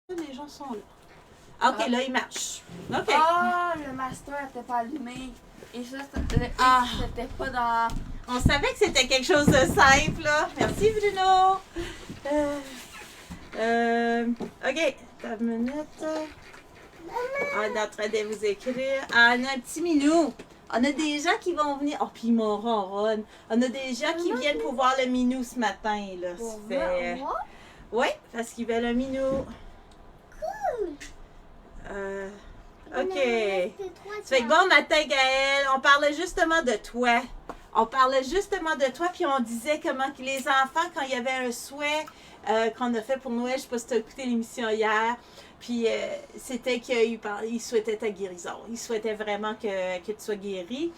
Les gens sont là. OK, là, il marche. OK. Ah, le master n'était pas allumé. Et ça, c'était pas dans... On savait que c'était quelque chose de simple, là. Merci, Bruno. OK, t'as une minute. On est en train de vous écrire. Ah, on a un petit minou. On a des gens qui vont venir. Oh, puis mon ronronne. On a des gens qui viennent pour voir le minou ce matin, là. Ça fait... Oui, parce qu'ils veulent un minou. OK. Ça fait que bon matin, Gaëlle. On parlait justement de toi. Puis on disait comment que les enfants, quand il y avait un souhait qu'on a fait pour Noël, je ne sais pas si tu as écouté l'émission hier, puis c'était qu'il souhaitait ta guérison. Il souhaitait vraiment que tu sois guéri.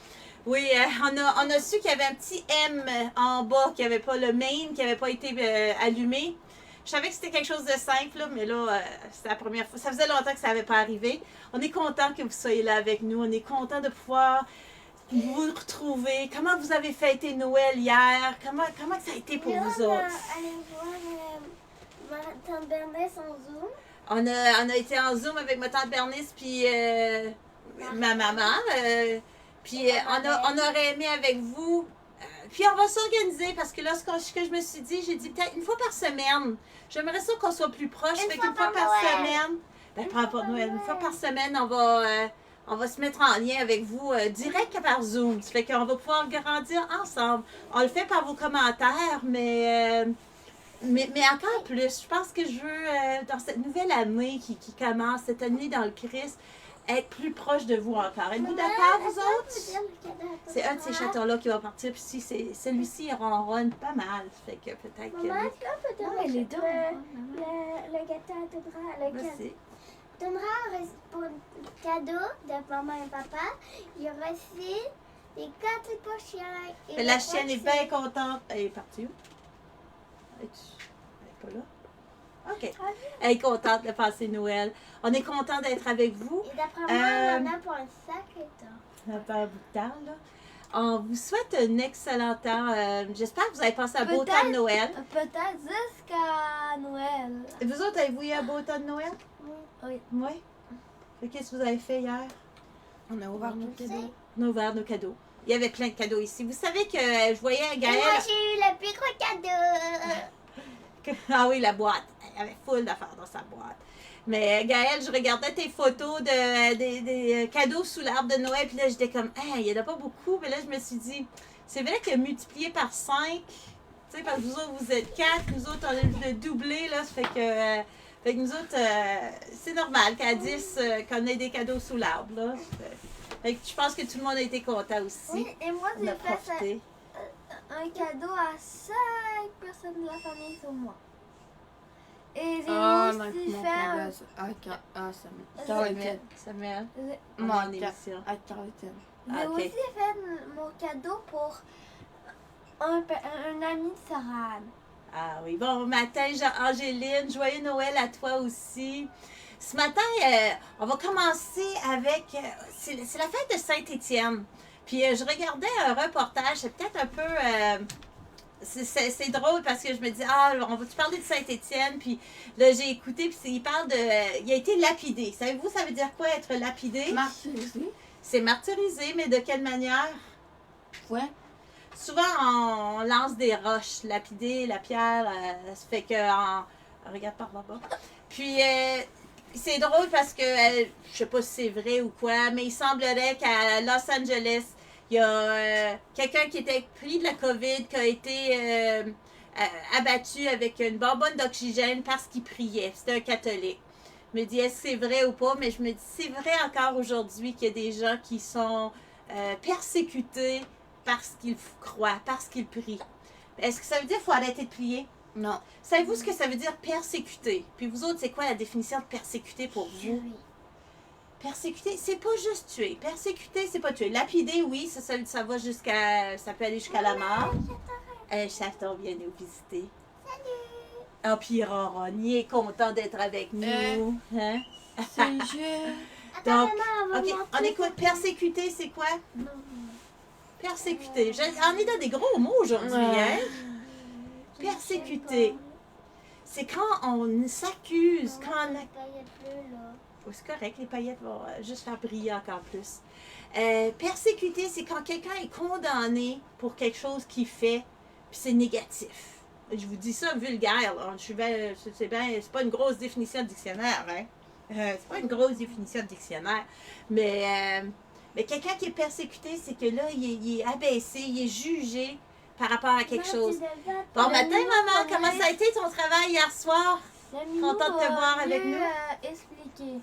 Oui, on a su qu'il y avait un petit M en bas, qui n'avait pas le main, qui n'avait pas été allumé. Je savais que c'était quelque chose de simple, là, mais là, c'était la première fois. Ça faisait longtemps que ça n'avait pas arrivé. On est content que vous soyez là avec nous. On est content de pouvoir vous retrouver. Comment vous avez fêté Noël hier? Comment ça a été pour vous autres? Allez voir ma tante Bernice en Zoom. On a été en Zoom avec ma tante Bernice puis ma maman. Puis on aurait aimé avec vous. Puis on va s'organiser parce que là, ce que je me suis dit, j'ai dit peut-être une fois par semaine. J'aimerais ça qu'on soit plus proche. Fait qu'une fois par semaine. Ben, pas pour Noël. Une fois par semaine, on va se mettre en lien avec vous direct par Zoom. Ça fait qu'on va pouvoir grandir ensemble. On le fait par vos commentaires, mais encore plus. Je pense que je veux, dans cette nouvelle année qui commence, cette année dans le Christ, être plus proche de vous encore. Êtes-vous d'accord, vous autres? C'est un de ces chatons-là qui va partir. Puis si celui-ci, il ronronne pas mal. Ça fait que peut-être que... Maman, est-ce qu'on peut donner les deux. le gâteau à Dora? Dora, pour le cadeau de maman et papa, il y aura aussi des gâteaux pour chien. La chienne est bien contente. Elle est partie où? Elle n'est pas là? OK. Elle est contente de passer Noël. On est content d'être avec vous. Et d'après moi, on en a pour un sacré temps. Ça fait un bout de temps, là. On vous souhaite un excellent temps. J'espère que vous avez passé un beau temps de Noël. Peut-être jusqu'à Noël. Et vous autres, avez-vous eu un beau temps de Noël? Oui. Oui. Qu'est-ce que vous avez fait hier? On a ouvert nos cadeaux. On a ouvert nos cadeaux. Il y avait plein de cadeaux ici. Vous savez que je voyais Gaëlle... Et moi, j'ai eu le plus gros cadeau. Ah oui, la boîte. Elle avait full d'affaires dans sa boîte. Mais Gaëlle, je regardais tes photos des cadeaux sous l'arbre de Noël. Puis là, j'étais comme, il n'y en a pas beaucoup. Mais là, je me suis dit, c'est vrai que multiplié par 5, tu sais, parce que vous autres, vous êtes 4. Nous autres, on a le doublé. Là, ça fait que nous autres, c'est normal qu'à 10, qu'on ait des cadeaux sous l'arbre. Là. Fait que je pense que tout le monde a été content aussi. Oui, et moi, On a j'ai fait profité. un cadeau à 5 personnes de la famille sur moi. Et j'ai aussi fait Samuel, Mon mon émission. à Carleton. J'ai OK. aussi fait mon cadeau pour un ami de Sarah. Ah oui. Bon matin, Angéline. Joyeux Noël à toi aussi. Ce matin, on va commencer avec... c'est la fête de Saint-Étienne. Puis je regardais un reportage, c'est peut-être un peu... c'est drôle parce que je me dis, on va-tu parler de Saint-Étienne? Puis là, j'ai écouté, puis il parle de... Il a été lapidé. Savez-vous, ça veut dire quoi, être lapidé? Martyrisé. C'est martyrisé, mais de quelle manière? Ouais. Souvent, on lance des roches. Lapider, la pierre, ça fait que... regarde par là-bas. Puis, c'est drôle parce que, je sais pas si c'est vrai ou quoi, mais il semblerait qu'à Los Angeles, il y a quelqu'un qui était pris de la COVID, qui a été abattu avec une bonbonne d'oxygène parce qu'il priait. C'était un catholique. Je me dis, est-ce que c'est vrai ou pas? Mais je me dis, c'est vrai encore aujourd'hui qu'il y a des gens qui sont persécutés parce qu'ils croient, parce qu'ils prient. Est-ce que ça veut dire qu'il faut arrêter de prier? Non. Savez-vous ce que ça veut dire persécuter? Puis vous autres, c'est quoi la définition de persécuter pour vous? Persécuter, c'est pas juste tuer. Persécuter, c'est pas tuer. Lapider, oui, ça va jusqu'à... Ça peut aller jusqu'à la mort. Un chaton vient nous visiter. Salut! Ah, puis il est content d'être avec nous. Hein? C'est juste... Donc, Maman, OK, on écoute. Persécuter, c'est quoi? Persécuter. On est dans des gros mots aujourd'hui, hein? Persécuter. c'est quand on s'accuse, Maman, quand on... la paillette bleue, là. Oh, c'est correct, les paillettes vont juste faire briller encore plus. Persécuter, c'est quand quelqu'un est condamné pour quelque chose qu'il fait, puis c'est négatif. Je vous dis ça vulgaire, là. C'est pas une grosse définition de dictionnaire, hein? C'est pas une grosse définition de dictionnaire. Mais quelqu'un qui est persécuté, c'est que là, il est abaissé, il est jugé par rapport à quelque chose. Bon matin, maman, comment ça a été ton travail hier soir? Contente de te voir avec nous. Expliquer.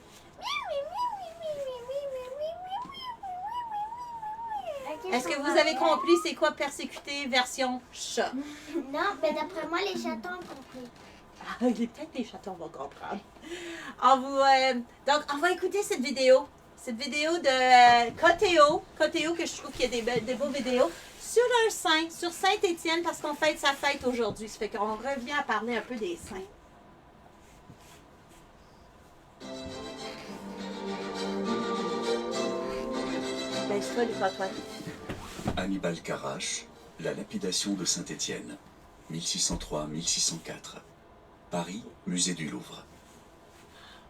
Est-ce que vous avez compris c'est quoi persécuter version chat? Non, mais d'après moi, les chatons ont compris. Ah, peut-être les chatons vont comprendre. Donc, on va écouter cette vidéo. Cette vidéo de Coteo. Coteo, que je trouve qu'il y a des beaux vidéos. Sur un saint, sur Saint-Étienne, parce qu'on fête sa fête aujourd'hui. Ça fait qu'on revient à parler un peu des saints. Baisse-toi, les patois. Hannibal Carrache, la lapidation de Saint-Étienne, 1603-1604. Paris, Musée du Louvre.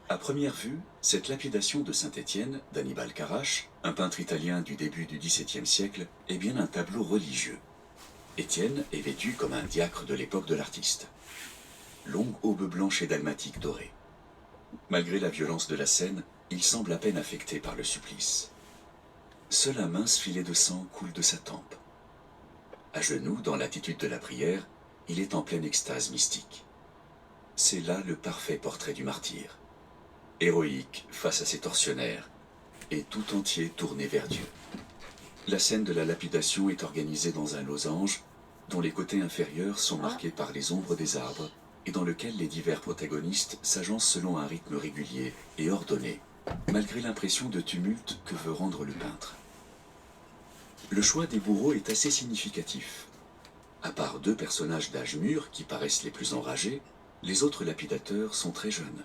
À première vue, cette lapidation de Saint-Étienne d'Hannibal Carrache, un peintre italien du début du XVIIe siècle, est bien un tableau religieux. Étienne est vêtu comme un diacre de l'époque de l'artiste. Longue aube blanche et dalmatique dorée. Malgré la violence de la scène, il semble à peine affecté par le supplice. Seul un mince filet de sang coule de sa tempe. À genoux, dans l'attitude de la prière, il est en pleine extase mystique. C'est là le parfait portrait du martyr. Héroïque face à ses tortionnaires, et tout entier tourné vers Dieu. La scène de la lapidation est organisée dans un losange, dont les côtés inférieurs sont marqués par les ombres des arbres, et dans lequel les divers protagonistes s'agencent selon un rythme régulier et ordonné, malgré l'impression de tumulte que veut rendre le peintre. Le choix des bourreaux est assez significatif. À part deux personnages d'âge mûr qui paraissent les plus enragés, les autres lapidateurs sont très jeunes.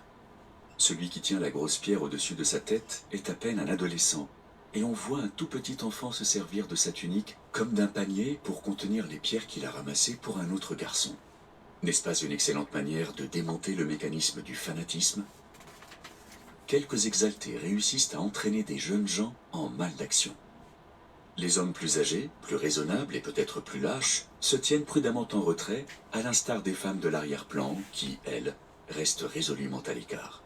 Celui qui tient la grosse pierre au-dessus de sa tête est à peine un adolescent, et on voit un tout petit enfant se servir de sa tunique comme d'un panier pour contenir les pierres qu'il a ramassées pour un autre garçon. N'est-ce pas une excellente manière de démonter le mécanisme du fanatisme ? Quelques exaltés réussissent à entraîner des jeunes gens en mal d'action. Les hommes plus âgés, plus raisonnables et peut-être plus lâches, se tiennent prudemment en retrait, à l'instar des femmes de l'arrière-plan qui, elles, restent résolument à l'écart.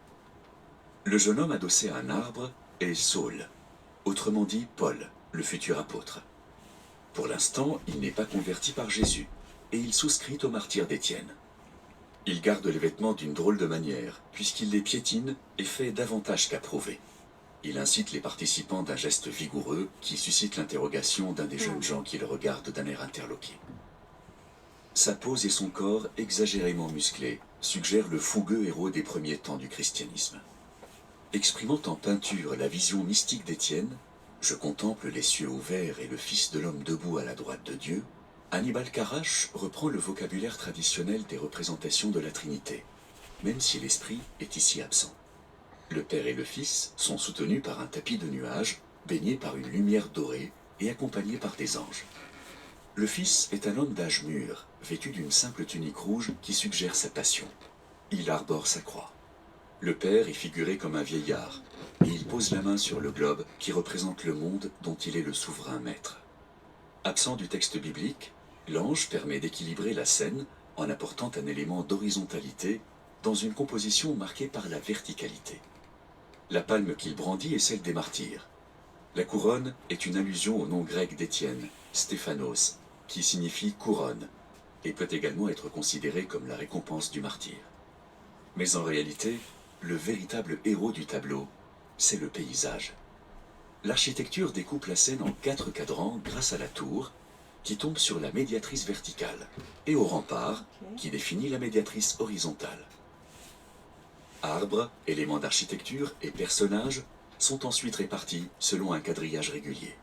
Le jeune homme adossé à un arbre est Saul, autrement dit Paul, le futur apôtre. Pour l'instant, il n'est pas converti par Jésus, et il souscrit au martyre d'Étienne. Il garde les vêtements d'une drôle de manière, puisqu'il les piétine et fait davantage qu'approuver. Il incite les participants d'un geste vigoureux qui suscite l'interrogation d'un des jeunes gens qui le regardent d'un air interloqué. Sa pose et son corps exagérément musclés suggèrent le fougueux héros des premiers temps du christianisme. Exprimant en peinture la vision mystique d'Étienne, « Je contemple les cieux ouverts et le Fils de l'homme debout à la droite de Dieu », Hannibal Carrache reprend le vocabulaire traditionnel des représentations de la Trinité, même si l'Esprit est ici absent. Le Père et le Fils sont soutenus par un tapis de nuages, baignés par une lumière dorée et accompagnés par des anges. Le Fils est un homme d'âge mûr, vêtu d'une simple tunique rouge qui suggère sa passion. Il arbore sa croix. Le Père est figuré comme un vieillard, et il pose la main sur le globe qui représente le monde dont il est le souverain maître. Absent du texte biblique, l'ange permet d'équilibrer la scène en apportant un élément d'horizontalité dans une composition marquée par la verticalité. La palme qu'il brandit est celle des martyrs. La couronne est une allusion au nom grec d'Étienne, Stéphanos, qui signifie couronne, et peut également être considérée comme la récompense du martyr. Mais en réalité, le véritable héros du tableau, c'est le paysage. L'architecture découpe la scène en 4 cadrans grâce à la tour, qui tombe sur la médiatrice verticale, et au rempart, qui définit la médiatrice horizontale. Arbres, éléments d'architecture et personnages sont ensuite répartis selon un quadrillage régulier.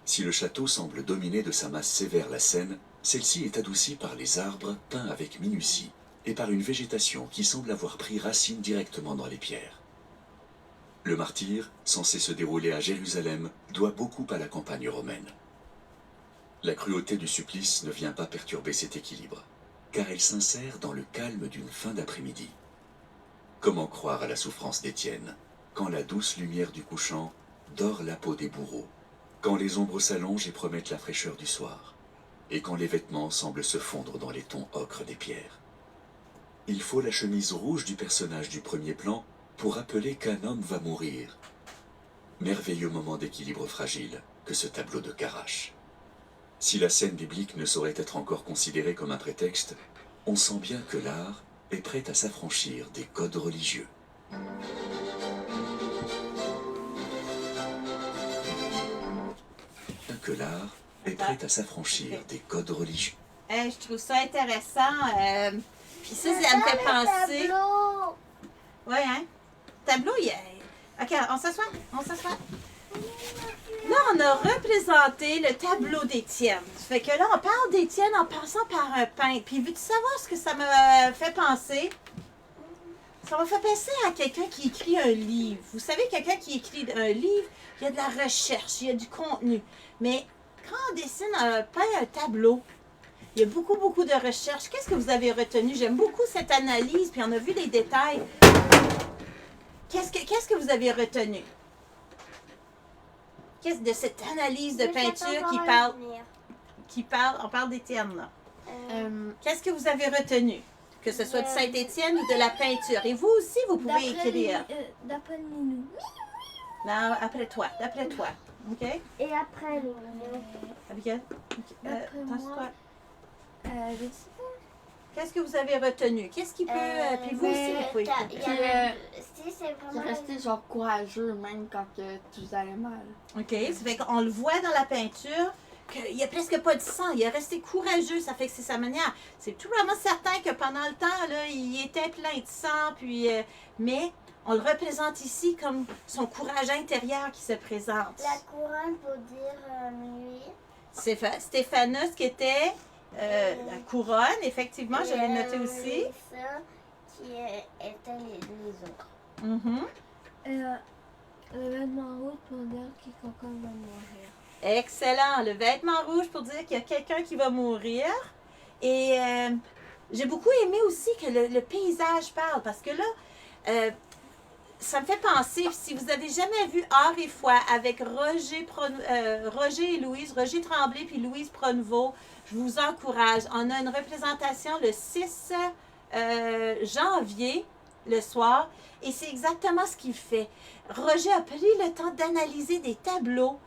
Si le château semble dominer de sa masse sévère la scène, celle-ci est adoucie par les arbres peints avec minutie et par une végétation qui semble avoir pris racine directement dans les pierres. Le martyre, censé se dérouler à Jérusalem, doit beaucoup à la campagne romaine. La cruauté du supplice ne vient pas perturber cet équilibre. car elle s'insère dans le calme d'une fin d'après-midi. Comment croire à la souffrance d'Étienne, quand la douce lumière du couchant dore la peau des bourreaux, quand les ombres s'allongent et promettent la fraîcheur du soir, et quand les vêtements semblent se fondre dans les tons ocre des pierres. Il faut la chemise rouge du personnage du premier plan pour rappeler qu'un homme va mourir. Merveilleux moment d'équilibre fragile que ce tableau de Carache. Si la scène biblique ne saurait être encore considérée comme un prétexte, on sent bien que l'art est prêt à s'affranchir des codes religieux. Que l'art est prêt à s'affranchir des codes religieux. Je trouve ça intéressant. Puis ça me fait penser. Tableau. Ouais, hein? Tableau, il y a... OK, on s'assoit. On s'assoit. Là, on a représenté le tableau d'Étienne. Ça fait que là, on parle d'Étienne en passant par un peintre. Puis, veux-tu savoir ce que ça m'a fait penser? Ça m'a fait penser à quelqu'un qui écrit un livre. Vous savez, quelqu'un qui écrit un livre, il y a de la recherche, il y a du contenu. Mais quand on dessine peint un tableau, il y a beaucoup, beaucoup de recherche. Qu'est-ce que vous avez retenu? J'aime beaucoup cette analyse, puis on a vu les détails. Qu'est-ce que vous avez retenu? Qu'est-ce de cette analyse de peinture qui parle, on parle d'Étienne, là. Qu'est-ce que vous avez retenu? Que ce soit de Saint-Étienne ou de la peinture. Et vous aussi, vous pouvez écrire. D'après Minou. Non, après toi. OK? Et après le Abigail? D'après moi, je sais pas. Qu'est-ce que vous avez retenu? Qu'est-ce qui peut... puis vous aussi, vous pouvez écrire. Si c'est C'est vraiment... resté genre courageux même quand que tu allais mal. OK? Ça fait qu'on le voit dans la peinture qu'il n'y a presque pas de sang. Il est resté courageux. Ça fait que c'est sa manière. C'est tout vraiment certain que pendant le temps, là, il était plein de sang. Puis, mais on le représente ici comme son courage intérieur qui se présente. La couronne pour dire nuit. C'est Stéphanos qui était la couronne. Effectivement, je l'ai noté aussi. Ça, qui étaient les autres. Mhm. Le vêtement rouge pour dire qu'il quelqu'un va mourir. Excellent. Le vêtement rouge pour dire qu'il y a quelqu'un qui va mourir. Et j'ai beaucoup aimé aussi que le paysage parle parce que là, ça me fait penser, si vous avez jamais vu Art et Foi avec Roger et Louise, Roger Tremblay puis Louise Pronevaux, je vous encourage. On a une représentation le 6 janvier, le soir, et c'est exactement ce qu'il fait. Roger a pris le temps d'analyser des tableaux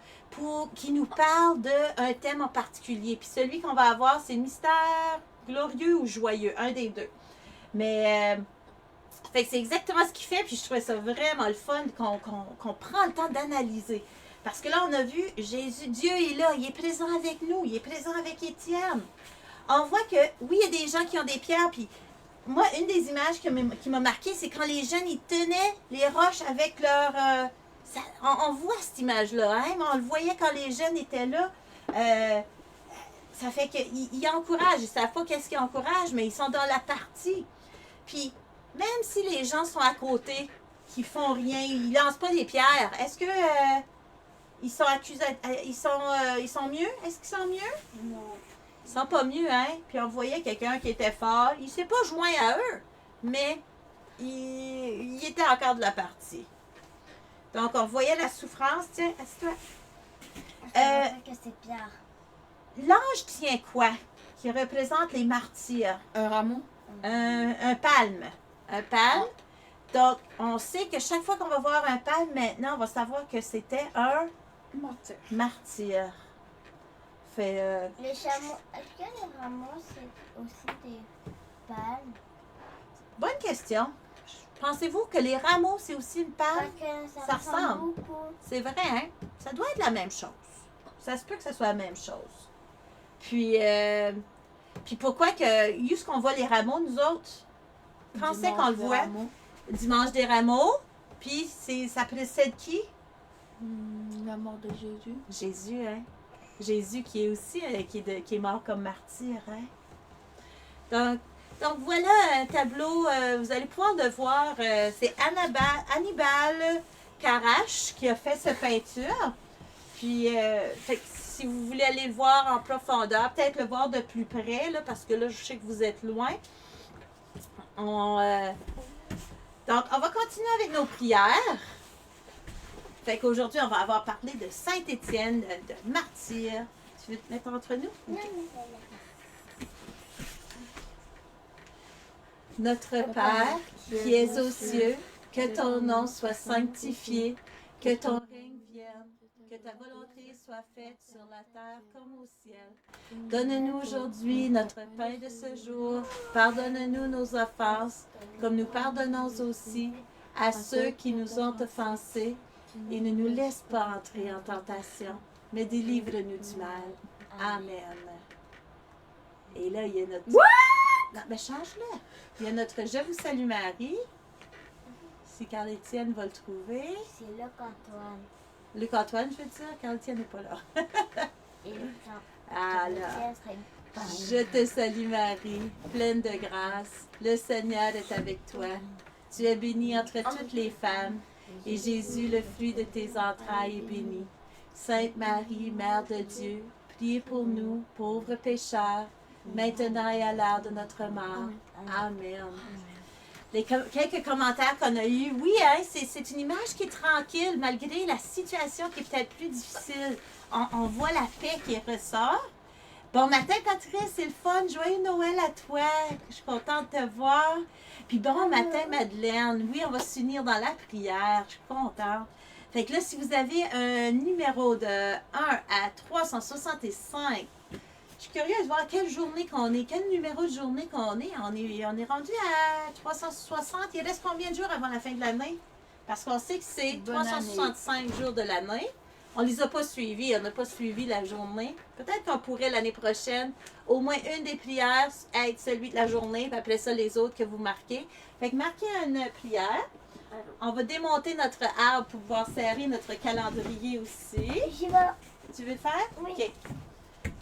qui nous parlent d'un thème en particulier. Puis celui qu'on va avoir, c'est mystère glorieux ou joyeux, un des deux. Mais fait que c'est exactement ce qu'il fait, puis je trouvais ça vraiment le fun qu'on prend le temps d'analyser. Parce que là, on a vu Jésus, Dieu est là, il est présent avec nous, il est présent avec Étienne. On voit que, oui, il y a des gens qui ont des pierres, puis moi, une des images qui m'a marqué, c'est quand les jeunes, ils tenaient les roches avec leur... on voit cette image-là, hein, mais on le voyait quand les jeunes étaient là. Ça fait qu'ils encouragent, ils ne savent pas qu'est-ce qu'ils encouragent, mais ils sont dans la partie. Puis, même si les gens sont à côté, qui font rien, ils lancent pas des pierres, est-ce que ils sont accusés, ils sont mieux? Est-ce qu'ils sont mieux? Non. Ils sont pas mieux, hein? Puis on voyait quelqu'un qui était fort, il s'est pas joint à eux, mais il était encore de la partie. Donc on voyait la souffrance. Tiens, assieds-toi. que c'est Pierre. L'ange tient quoi? Qui représente les martyrs? Un rameau? Un palme. Un palme. Donc, on sait que chaque fois qu'on va voir un palme, maintenant, on va savoir que c'était un Martyr. martyr. Fait, Les chameaux, est-ce que les rameaux, c'est aussi des palmes? bonne question. Pensez-vous que les rameaux, c'est aussi une palme? Parce que Ça ressemble. beaucoup. C'est vrai, hein? Ça doit être la même chose. Ça se peut que ce soit la même chose. Puis pourquoi que, juste qu'on voit les rameaux, nous autres, quand c'est qu'on le voit? Dimanche des rameaux. Puis ça précède qui? La mort de Jésus. Jésus, hein? Jésus qui est aussi, qui est mort comme martyr, hein? Donc voilà un tableau, vous allez pouvoir le voir, c'est Hannibal Carache qui a fait cette peinture. Puis, fait que si vous voulez aller le voir en profondeur, peut-être le voir de plus près, là, parce que là, je sais que vous êtes loin. Donc, on va continuer avec nos prières. Fait qu'aujourd'hui, on va avoir parlé de Saint-Étienne, de martyr. Tu veux te mettre entre nous? Non, Ok. non, Notre Père, qui es aux cieux, que ton nom soit sanctifié, que ton règne vienne, que ta volonté soit faite sur la terre comme au ciel. Donne-nous aujourd'hui notre pain de ce jour. Pardonne-nous nos offenses, comme nous pardonnons aussi à ceux qui nous ont offensés. Et ne nous laisse pas entrer en tentation, mais délivre-nous du mal. Amen. Et là, il y a notre... Non, mais change-le. Il y a notre Je vous salue Marie. Si Carl-Étienne va le trouver. c'est Luc-Antoine. Luc-Antoine, je veux dire, Carl-Étienne n'est pas là. Et Luc-Antoine. Alors, je te salue Marie, pleine de grâce. Le Seigneur est avec toi. Tu es bénie entre toutes les femmes. Et Jésus, le fruit de tes entrailles, est béni. Sainte Marie, Mère de Dieu, priez pour nous, pauvres pécheurs, maintenant et à l'heure de notre mort. Amen. Quelques commentaires qu'on a eus. Oui, hein, c'est une image qui est tranquille, malgré la situation qui est peut-être plus difficile. On voit la paix qui ressort. Bon matin, Patrice, c'est le fun. Joyeux Noël à toi. Je suis contente de te voir. Puis bon matin, Madeleine. Oui, on va s'unir dans la prière. Je suis contente. Fait que là, si vous avez un numéro de 1 à 365, je suis curieuse de voir quelle journée qu'on est, quel numéro de journée qu'on est. On est rendu à 360. Il reste combien de jours avant la fin de l'année? Parce qu'on sait que c'est Bonne 365 jours de l'année. On ne les a pas suivis, on n'a pas suivi la journée. Peut-être qu'on pourrait l'année prochaine, au moins une des prières être celui de la journée, puis après ça, les autres que vous marquez. Fait que marquez une prière. On va démonter notre arbre pour pouvoir serrer notre calendrier aussi. J'y vais. Tu veux le faire? Oui. OK.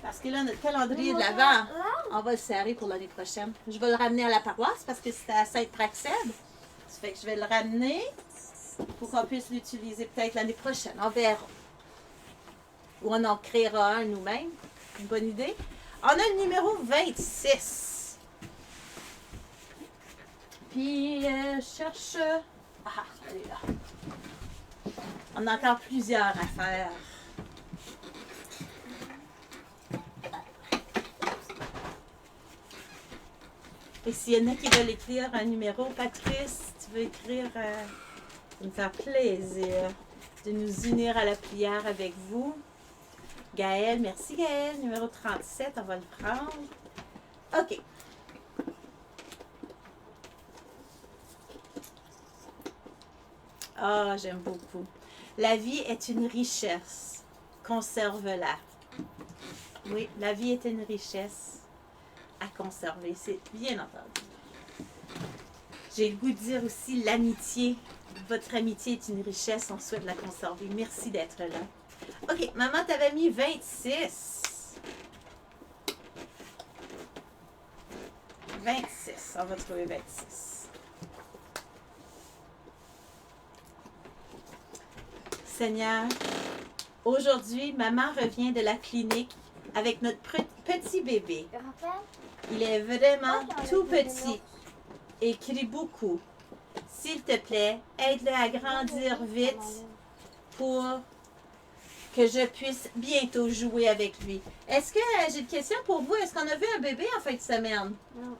Parce que là, notre calendrier de l'Avent, on va le serrer pour l'année prochaine. Je vais le ramener à la paroisse parce que c'est à Sainte-Praxède. Ça fait que je vais le ramener pour qu'on puisse l'utiliser peut-être l'année prochaine. On verra. Ou on en créera un nous-mêmes. Une bonne idée. On a le numéro 26. Puis, je cherche... Ah, elle est là. On a encore plusieurs à faire. Et s'il y en a qui veulent écrire un numéro, Patrice, tu veux écrire... ça va me faire plaisir de nous unir à la prière avec vous. Gaëlle, merci Gaëlle. Numéro 37, on va le prendre. OK. Ah, j'aime beaucoup. La vie est une richesse. Conserve-la. Oui, la vie est une richesse à conserver. C'est bien entendu. J'ai le goût de dire aussi l'amitié. Votre amitié est une richesse. On souhaite la conserver. Merci d'être là. OK, maman t'avais mis 26. 26. On va trouver 26. Seigneur, aujourd'hui, maman revient de la clinique avec notre petit bébé. Raphaël? Il est vraiment tout petit et crie beaucoup. S'il te plaît, aide-le à grandir vite pour que je puisse bientôt jouer avec lui. Est-ce que j'ai une question pour vous? Est-ce qu'on a vu un bébé en fin de semaine? Non.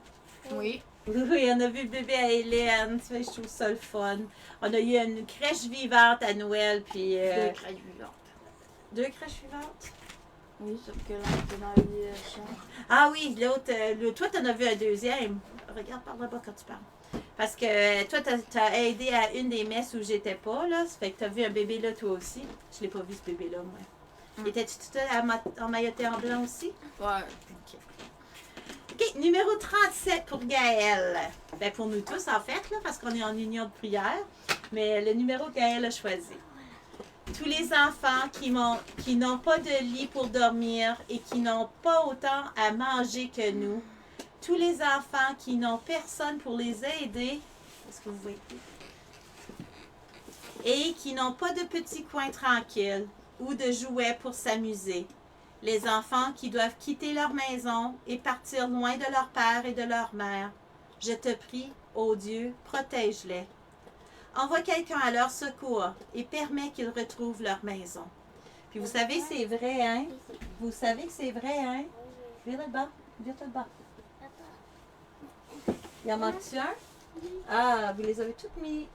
Oui. Oui, on a vu le bébé à Hélène. Tu vois, je trouve ça le fun. On a eu une crèche vivante à Noël, puis... 2 crèches vivantes. 2 crèches vivantes? Oui, sauf que là, on était dans les champs. Ah oui, l'autre, toi, tu en as vu un deuxième. Regarde par là-bas quand tu parles. Parce que toi, tu as aidé à une des messes où j'étais pas, là. Ça fait que tu as vu un bébé là, toi aussi. Je l'ai pas vu, ce bébé-là, moi. Étais-tu tout emmailloté en blanc aussi? Ouais. OK, numéro 37 pour Gaëlle. Ben, pour nous tous, en fait, là, parce qu'on est en union de prière. Mais le numéro que Gaëlle a choisi. Tous les enfants qui n'ont pas de lit pour dormir et qui n'ont pas autant à manger que nous. Tous les enfants qui n'ont personne pour les aider. Est-ce que vous voyez? Et qui n'ont pas de petits coins tranquilles. ou de jouets pour s'amuser. Les enfants qui doivent quitter leur maison et partir loin de leur père et de leur mère. Je te prie, ô Dieu, protège-les. Envoie quelqu'un à leur secours et permets qu'ils retrouvent leur maison. Puis vous savez, c'est vrai, hein? Vous savez que c'est vrai, hein? Vire le bas, vire-toi le bas. Il en manque-tu un? Ah, vous les avez toutes mis.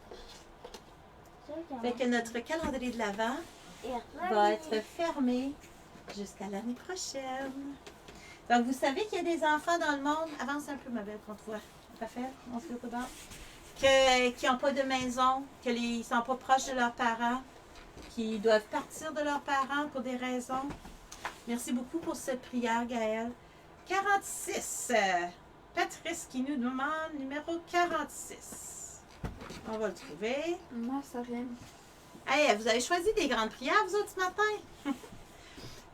Fait que notre calendrier de l'Avent va être fermé jusqu'à l'année prochaine. Donc, vous savez qu'il y a des enfants dans le monde. Avance un peu, ma belle, qu'on te voit. Parfait, on se fait au bas. Qui n'ont pas de maison, qu'ils ne sont pas proches de leurs parents, qui doivent partir de leurs parents pour des raisons. Merci beaucoup pour cette prière, Gaëlle. 46. Patrice qui nous demande numéro 46. On va le trouver. Moi, ça rime. Hey, vous avez choisi des grandes prières, vous autres, ce matin?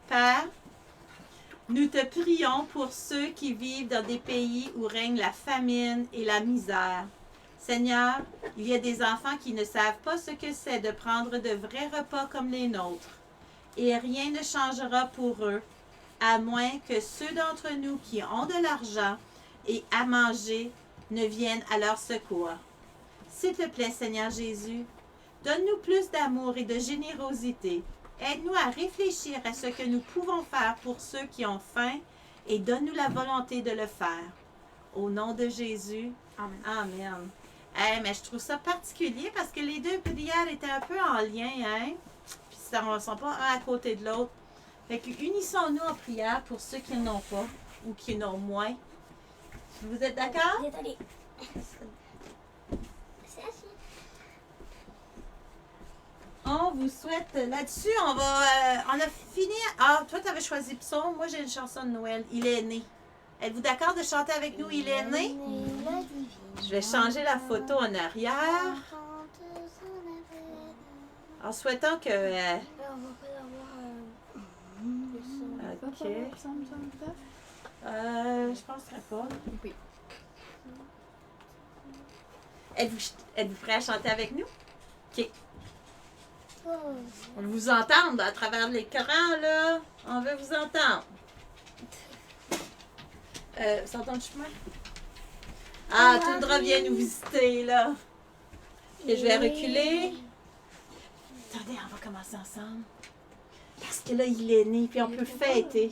Père, nous te prions pour ceux qui vivent dans des pays où règne la famine et la misère. Seigneur, il y a des enfants qui ne savent pas ce que c'est de prendre de vrais repas comme les nôtres. Et rien ne changera pour eux, à moins que ceux d'entre nous qui ont de l'argent et à manger ne viennent à leur secours. S'il te plaît, Seigneur Jésus, donne-nous plus d'amour et de générosité. Aide-nous à réfléchir à ce que nous pouvons faire pour ceux qui ont faim et donne-nous la volonté de le faire. Au nom de Jésus, Amen. Amen. Hey, mais je trouve ça particulier parce que les deux prières étaient un peu en lien, hein? Puis ils ne sont pas un à côté de l'autre. Fait que unissons-nous en prière pour ceux qui n'en ont pas ou qui n'ont moins. Vous êtes d'accord? Désolée. On vous souhaite là-dessus, on a fini. Ah, toi, tu avais choisi psaume. Moi, j'ai une chanson de Noël. Il est né. Êtes-vous d'accord de chanter avec nous? Il est né? Je vais changer la photo en arrière. En souhaitant que. Ok. Je penserais pas. Oui. Êtes-vous prêts à chanter avec nous? Ok. On veut vous entendre à travers l'écran, là. On veut vous entendre. Vous entendez le chemin? Ah, Tundra vient nous visiter, là. Et je vais reculer. Attendez, on va commencer ensemble. Parce que là, il est né, puis on peut fêter.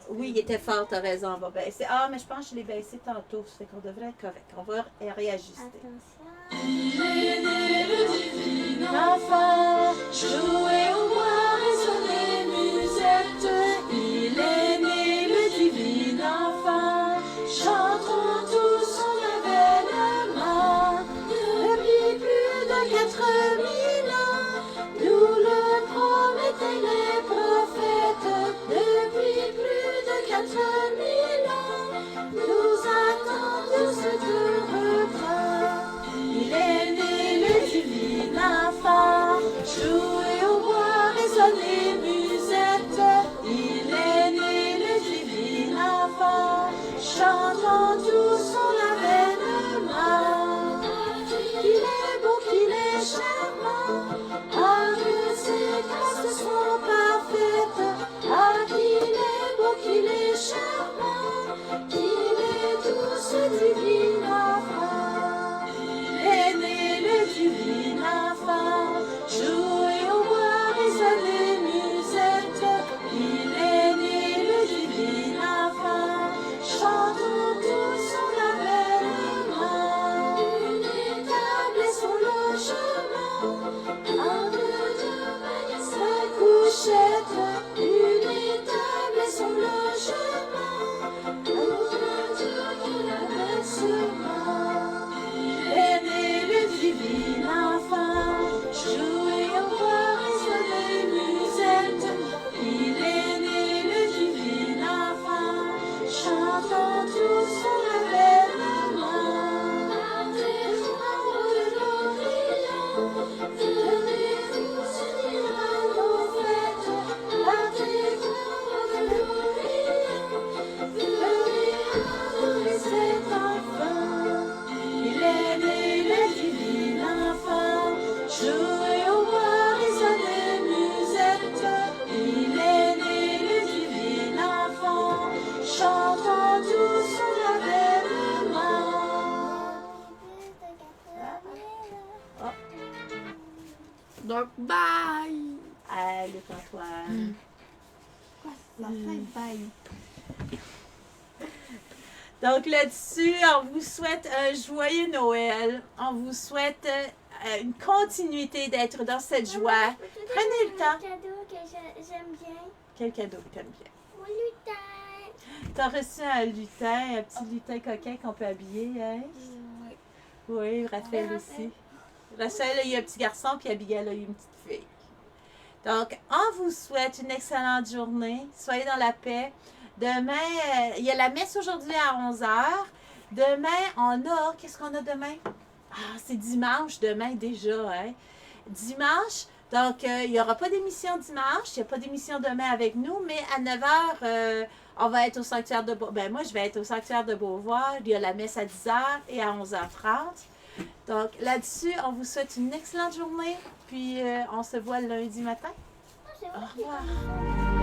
Oui, il était fort, t'as raison, on va baisser. Ah, mais je pense que je l'ai baissé tantôt, ça fait qu'on devrait être correct. On va réajuster. L'enfant, jouez au bois, résonnez musette. Il est né, le divin enfant. Chantons tous son avènement. Depuis plus de 4000 ans, nous le promettaient les prophètes. Depuis plus de 4000 ans, nous attendons ce heureux prince. Il est né, le divin enfant. Jouez au bois, résonnez musette. Il est né, le divin enfant. Chantons tous son avènement. Qu'il est beau, qu'il est charmant. Ah, que ses grâces sont parfaites. Ah, qu'il est beau, qu'il est charmant. Qu'il est douce, divin enfant. Il est né, le divin enfant. Jouez au bois, résonnez musette. Bye! Allez, Antoine. Quoi, ça fait bye? Donc là-dessus, on vous souhaite un joyeux Noël. On vous souhaite une continuité d'être dans cette joie. Prenez le temps. Un cadeau que j'aime bien. Quel cadeau que t'aimes bien? Mon lutin. T'as reçu un lutin, un petit lutin coquin qu'on peut habiller, hein? Oui. Oui, Raphaël Ouais, aussi. Raphaël a eu un petit garçon, puis Abigail a eu une petite fille. Donc, on vous souhaite une excellente journée. Soyez dans la paix. Demain, il y a la messe aujourd'hui à 11h. Demain, on a... Qu'est-ce qu'on a demain? Ah, c'est dimanche demain déjà, hein? Dimanche, donc il n'y aura pas d'émission dimanche. Il n'y a pas d'émission demain avec nous, mais à 9h, on va être au sanctuaire de Beauvoir. Ben, moi, je vais être au sanctuaire de Beauvoir. Il y a la messe à 10h et à 11h30. Donc, là-dessus, on vous souhaite une excellente journée. Puis, on se voit lundi matin. C'est Au moi qui revoir. parle.